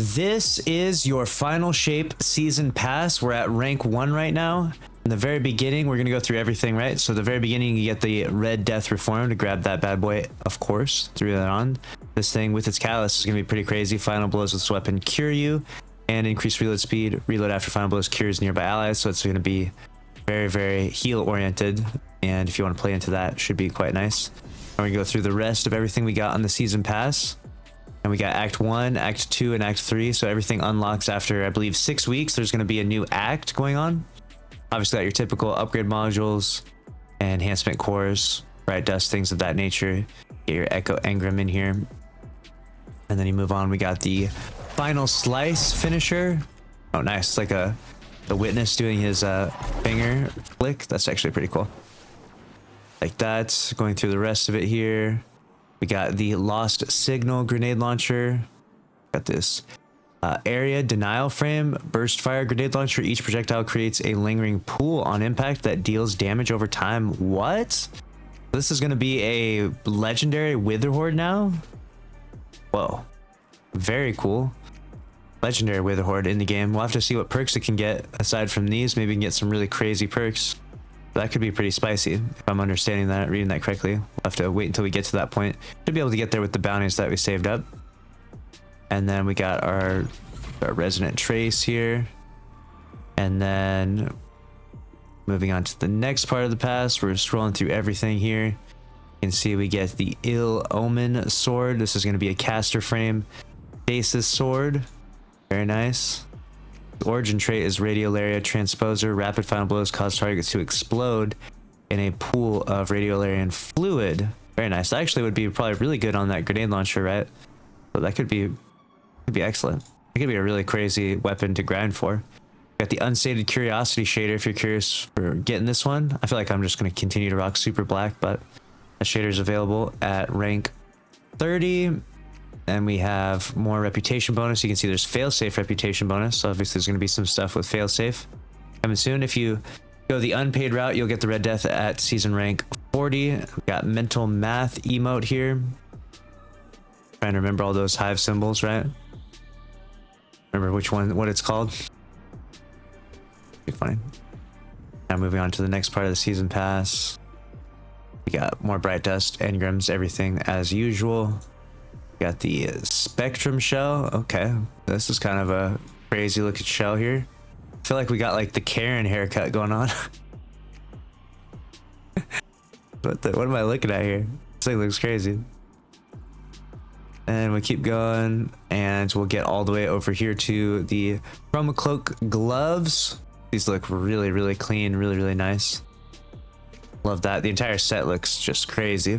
this is your final shape season pass. We're at rank 1 right now. In the very beginning, we're going to go through everything, right? So the very beginning, you get the red death reform to grab that bad boy, of course, threw that on. This thing with its catalyst is going to be pretty crazy. Final blows with this weapon cure you and increase reload speed. Reload after final blows cures nearby allies. So it's going to be very, very heal oriented. And if you want to play into that, it should be quite nice. And we go through the rest of everything we got on the season pass. And we got Act 1, Act 2, and Act 3. So everything unlocks after, I believe, 6 weeks. There's going to be a new act going on. Obviously, got your typical upgrade modules, enhancement cores, bright dust, things of that nature. Get your Echo Engram in here. And then you move on. We got the final slice finisher. Oh, nice. It's like the witness doing his finger flick. That's actually pretty cool. Like that. Going through the rest of it here. We got the Lost Signal grenade launcher. Got this area denial frame burst fire grenade launcher. Each projectile creates a lingering pool on impact that deals damage over time. What? This is going to be a legendary Wither Horde now? Whoa. Very cool. Legendary Wither Horde in the game. We'll have to see what perks it can get aside from these. Maybe we can get some really crazy perks. That could be pretty spicy if I'm understanding that, reading that correctly. We'll have to wait until we get to that point. Should be able to get there with the bounties that we saved up. And then we got our Resonant Trace here. And then moving on to the next part of the pass, we're scrolling through everything here. You can see we get the Ill Omen sword. This is going to be a caster frame stasis sword. Very nice. The origin trait is Radiolaria Transposer. Rapid final blows cause targets to explode in a pool of Radiolarian fluid. Very nice. That actually would be probably really good on that grenade launcher, right? So that could be excellent. It could be a really crazy weapon to grind for. Got the Unstated Curiosity shader if you're curious for getting this one. I feel like I'm just going to continue to rock Super Black, but that shader is available at rank 30. And we have more reputation bonus. You can see there's failsafe reputation bonus. So obviously there's going to be some stuff with failsafe coming soon. If you go the unpaid route, you'll get the red death at season rank 40. We got mental math emote here. Trying to remember all those hive symbols, right? Remember which one, what it's called. Be fine. Now moving on to the next part of the season pass. We got more bright dust, engrams, everything as usual. Got the Spectrum shell. Okay, this is kind of a crazy looking shell here. I feel like we got like the Karen haircut going on. What am I looking at here? This thing looks crazy. And we keep going, and we'll get all the way over here to the Chroma Cloak gloves. These look really, really clean, really, really nice. Love that. The entire set looks just crazy.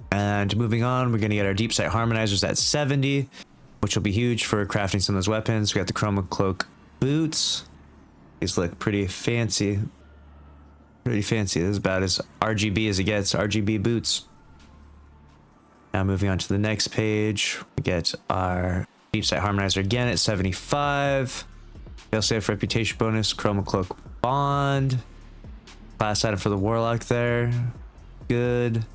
And moving on, we're going to get our deep sight harmonizers at 70, which will be huge for crafting some of those weapons. We got the Chroma Cloak boots. These look pretty fancy. Pretty fancy. This is about as RGB as it gets. RGB boots. Now moving on to the next page, we get our deep sight harmonizer again at 75. Failsafe reputation bonus, Chroma Cloak bond. Class item for the Warlock there. Good.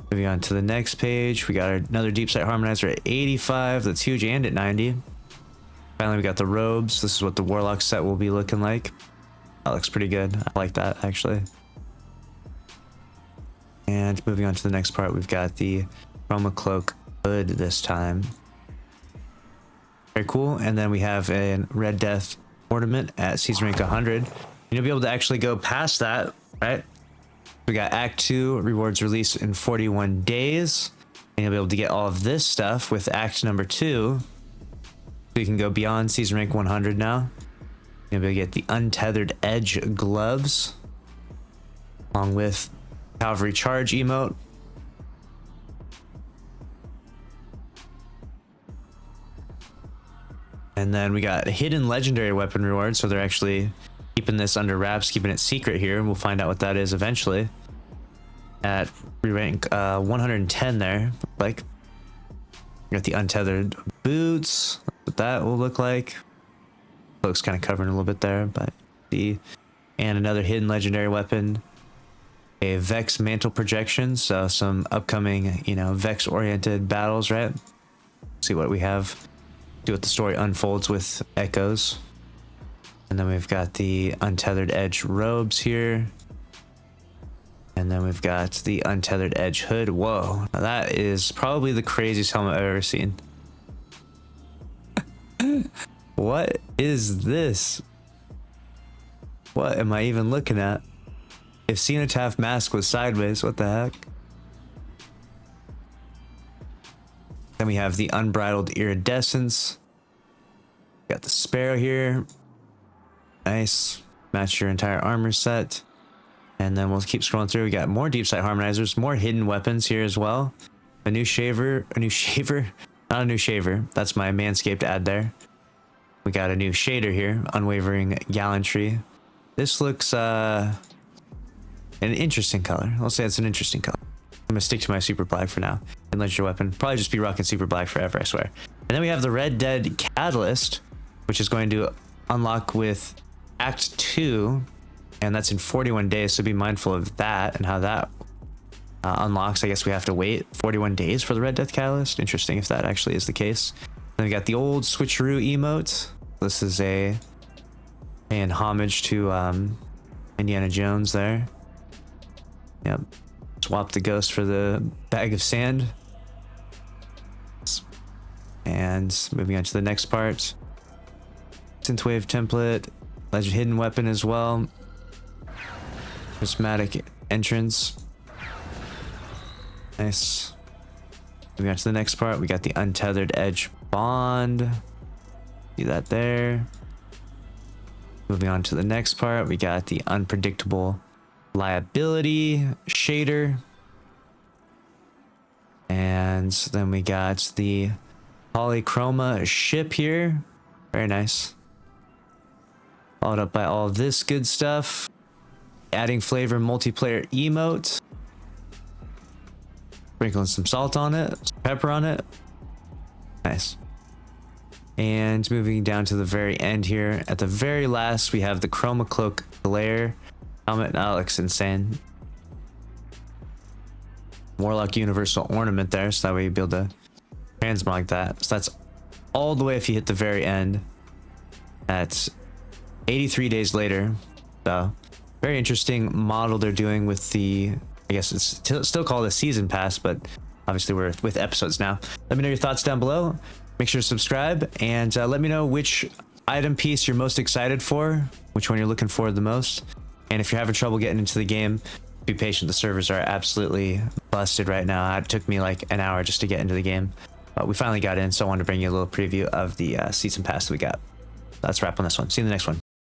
Moving on to the next page, we got another deep sight harmonizer at 85. That's huge, and at 90. Finally, we got the robes. This is what the Warlock set will be looking like. That looks pretty good. I like that, actually. And moving on to the next part, we've got the Chroma Cloak hood this time. Very cool. And then we have a Red Death ornament at season rank 100. You'll be able to actually go past that, right? We got Act 2, rewards release in 41 days. And you'll be able to get all of this stuff with Act number 2. So you can go beyond season rank 100 now. You'll be able to get the Untethered Edge gloves. Along with Cavalry Charge emote. And then we got a hidden legendary weapon reward. So they're actually keeping this under wraps, keeping it secret here, and we'll find out what that is eventually. At rank 110 there, like. We got the Untethered boots. What that will look like. Looks kind of covering a little bit there, but the and another hidden legendary weapon. A Vex mantle projection, so some upcoming, Vex oriented battles, right? See what we have see what the story unfolds with echoes. And then we've got the untethered edge robes here. And then we've got the untethered edge hood. Whoa, now that is probably the craziest helmet I've ever seen. What is this? What am I even looking at? If Cenotaph mask was sideways, what the heck? Then we have the unbridled iridescence. Got the sparrow here. Nice. Match your entire armor set. And then we'll keep scrolling through. We got more deep sight harmonizers, more hidden weapons here as well. A new shaver, not a new shaver. That's my Manscaped ad there. We got a new shader here, unwavering gallantry. This looks an interesting color. I'll say it's an interesting color. I'm gonna stick to my super black for now. And let your weapon probably just be rocking super black forever, I swear. And then we have the Red Dead Catalyst, which is going to unlock with Act 2, and that's in 41 days, so be mindful of that and how that unlocks. I guess we have to wait 41 days for the Red Death Catalyst. Interesting if that actually is the case. Then we got the old switcheroo emote. This is paying homage to Indiana Jones there. Yep. Swap the ghost for the bag of sand. And moving on to the next part. Synthwave template. Legend hidden weapon as well. Prismatic entrance. Nice. Moving on to the next part. We got the untethered edge bond. See that there. Moving on to the next part. We got the unpredictable liability shader. And then we got the polychroma ship here. Very nice. Followed up by all this good stuff. Adding flavor multiplayer emote. Sprinkling some salt on it, some pepper on it. Nice. And moving down to the very end here. At the very last, we have the Chroma Cloak Glare helmet. That looks insane. Warlock Universal Ornament there, so that way you'll be able to transmog like that. So that's all the way if you hit the very end. That's 83 days later. So very interesting model they're doing with the, I guess it's still called a season pass, but obviously we're with episodes now. Let me know your thoughts down below. Make sure to subscribe and let me know which item piece you're most excited for, which one you're looking for the most. And if you're having trouble getting into the game, be patient. The servers are absolutely busted right now. It took me like an hour just to get into the game, but we finally got in. So I wanted to bring you a little preview of the season pass that we got. That's a wrap on this one. See you in the next one.